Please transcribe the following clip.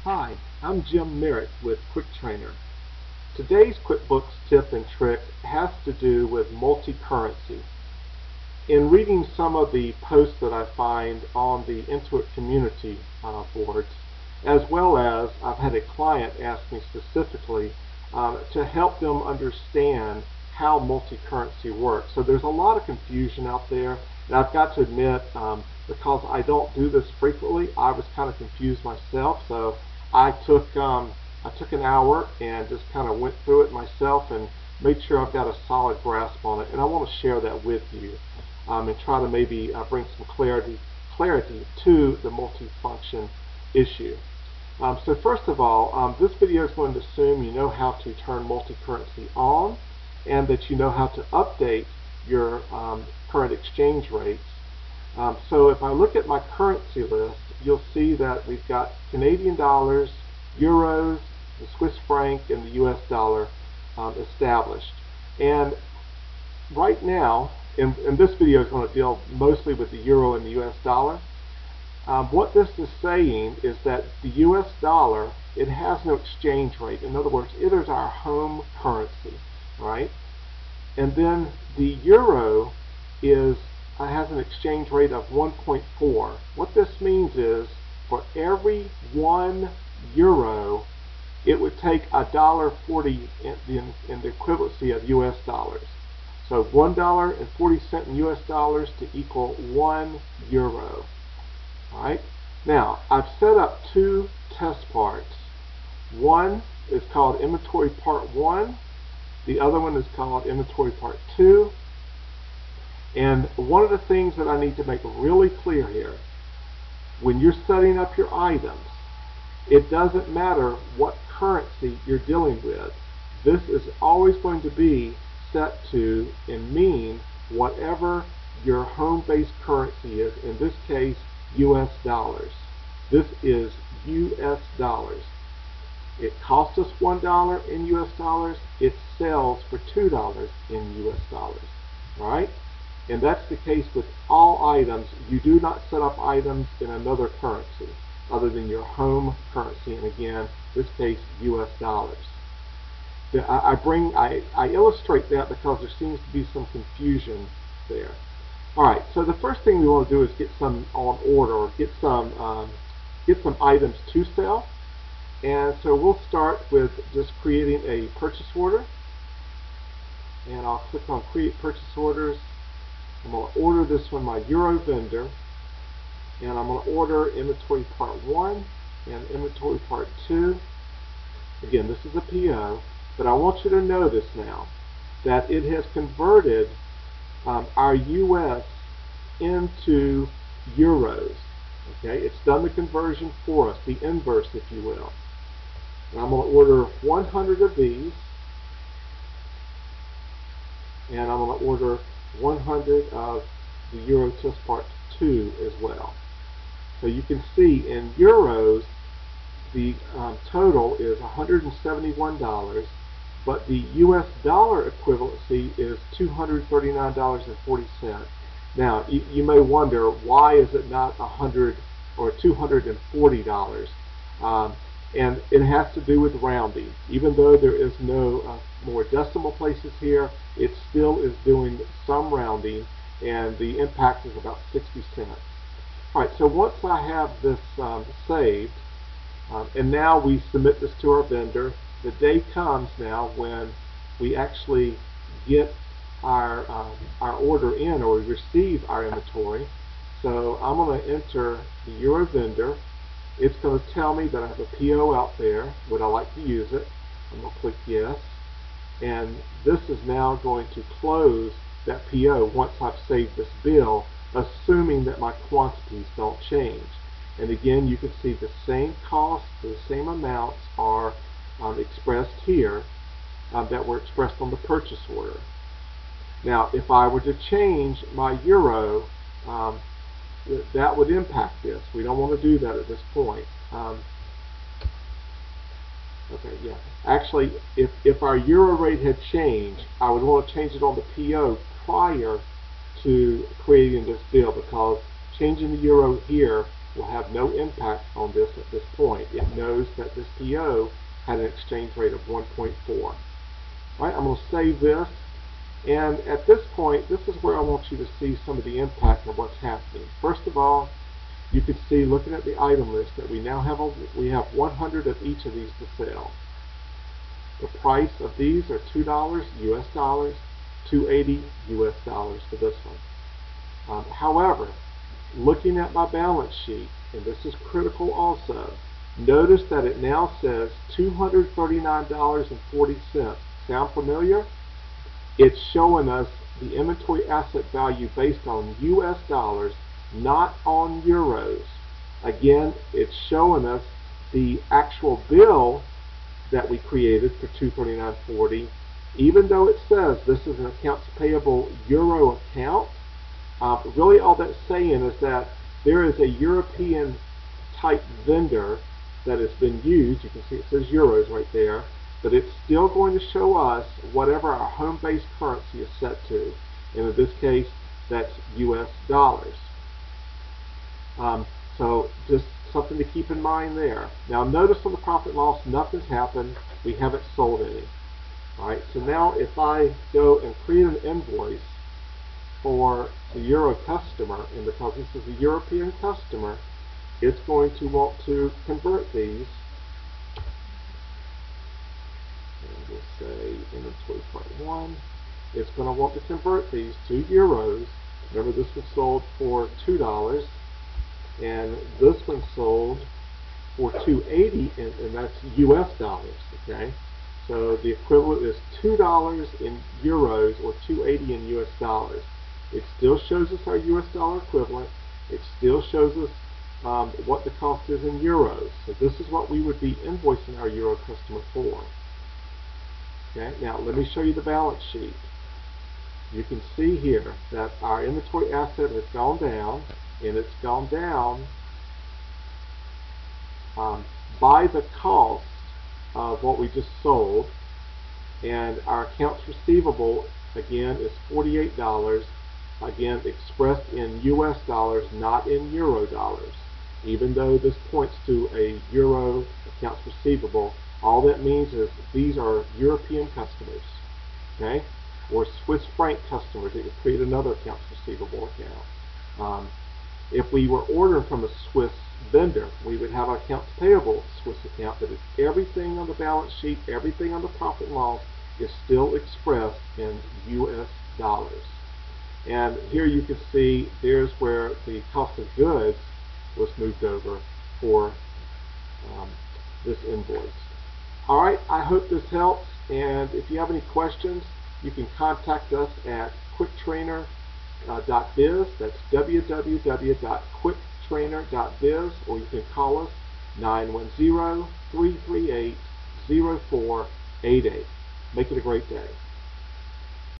Hi, I'm Jim Merritt with QuickTrainer. Today's QuickBooks tip and trick has to do with multi-currency. In reading some of the posts that I find on the Intuit community boards, as well as I've had a client ask me specifically to help them understand how multi-currency works. So there's a lot of confusion out there, and I've got to admit, because I don't do this frequently, I was kind of confused myself. So I took an hour and just kind of went through it myself and made sure I've got a solid grasp on it, and I want to share that with you and try to maybe bring some clarity to the multi-function issue. So first of all, this video is going to assume you know how to turn multi-currency on and that you know how to update your current exchange rates. So if I look at my currency list, you'll see that we've got Canadian dollars, euros, the Swiss franc, and the US dollar established. And right now, and this video is going to deal mostly with the euro and the US dollar. What this is saying is that the US dollar, it has no exchange rate. In other words, it is our home currency, right? And then the euro has an exchange rate of 1.4. What this means is for every 1 euro, it would take $1.40 in the equivalency of US dollars. So $1.40 in US dollars to equal 1 euro. Alright? Now, I've set up two test parts. One is called Inventory Part 1. The other one is called Inventory Part 2. And one of the things that I need to make really clear here, when you're setting up your items, it doesn't matter what currency you're dealing with. This is always going to be set to and mean whatever your home-based currency is, in this case, US dollars. This is US dollars. It costs us $1 in US dollars. It sells for $2 in US dollars. All right? And that's the case with all items. You do not set up items in another currency other than your home currency, and again, in this case, US dollars. I illustrate that because there seems to be some confusion there. Alright, so the first thing we want to do is get some on order, or get some items to sell. And so we'll start with just creating a purchase order. And I'll click on Create Purchase Orders. I'm going to order this one, my Euro vendor, and I'm going to order Inventory Part 1 and Inventory Part 2. Again, this is a PO, but I want you to notice now that it has converted our US into euros. Okay, it's done the conversion for us, the inverse, if you will. And I'm going to order 100 of these, and I'm going to order 100 of the Euro Test Part 2 as well. So you can see in euros the total is $171, but the US dollar equivalency is $239.40. Now you may wonder, why is it not $100 or $240? And it has to do with rounding. Even though there is no more decimal places here, it still is doing some rounding, and the impact is about 60 cents. Alright, so once I have this saved, and now we submit this to our vendor, the day comes now when we actually get our order in, or we receive our inventory. So I'm going to enter the Euro vendor. It's going to tell me that I have a PO out there. Would I like to use it? I'm going to click yes. And this is now going to close that PO once I've saved this bill, assuming that my quantities don't change. And again, you can see the same costs, the same amounts are expressed here that were expressed on the purchase order. Now, if I were to change my euro, that would impact this. We don't want to do that at this point. Okay, yeah. Actually, if our euro rate had changed, I would want to change it on the PO prior to creating this bill, because changing the euro here will have no impact on this at this point. It knows that this PO had an exchange rate of 1.4. All right, I'm going to save this, and at this point, this is where I want you to see some of the impact of what's happening. First of all, you can see, looking at the item list, that we now have 100 of each of these to sell. The price of these are $2 US dollars, $2.80 US dollars for this one. However, looking at my balance sheet, and this is critical also, notice that it now says $239.40. Sound familiar? It's showing us the inventory asset value based on US dollars, not on euros. Again, it's showing us the actual bill that we created for $239.40, even though it says this is an accounts payable euro account. Really all that's saying is that there is a European type vendor that has been used. You can see it says euros right there, but it's still going to show us whatever our home-based currency is set to, and in this case that's US dollars. So just something to keep in mind there. Now notice on the profit and loss, nothing's happened. We haven't sold any. Alright, so now if I go and create an invoice for the Euro customer, and because this is a European customer, it's going to want to convert these. And we'll say inventory part 1. It's going to want to convert these to euros. Remember, this was sold for $2, and this one sold for $2.80, and that's US dollars. Okay, so the equivalent is $2 in euros or $2.80 in US dollars. It still shows us our US dollar equivalent. It still shows us what the cost is in euros. So this is what we would be invoicing our Euro customer for. Okay, now let me show you the balance sheet. You can see here that our inventory asset has gone down, and it's gone down by the cost of what we just sold, and our accounts receivable again is $48, again expressed in US dollars, not in euro dollars. Even though this points to a euro accounts receivable, all that means is these are European customers, okay, or Swiss franc customers. It would create another accounts receivable account. If we were ordering from a Swiss vendor, we would have an accounts payable Swiss account, but everything on the balance sheet, everything on the profit and loss is still expressed in US dollars. And here you can see there's where the cost of goods was moved over for this invoice. Alright, I hope this helps, and if you have any questions, you can contact us at QuickTrainer.biz. That's www.quicktrainer.biz, or you can call us 910-338-0488. Make it a great day.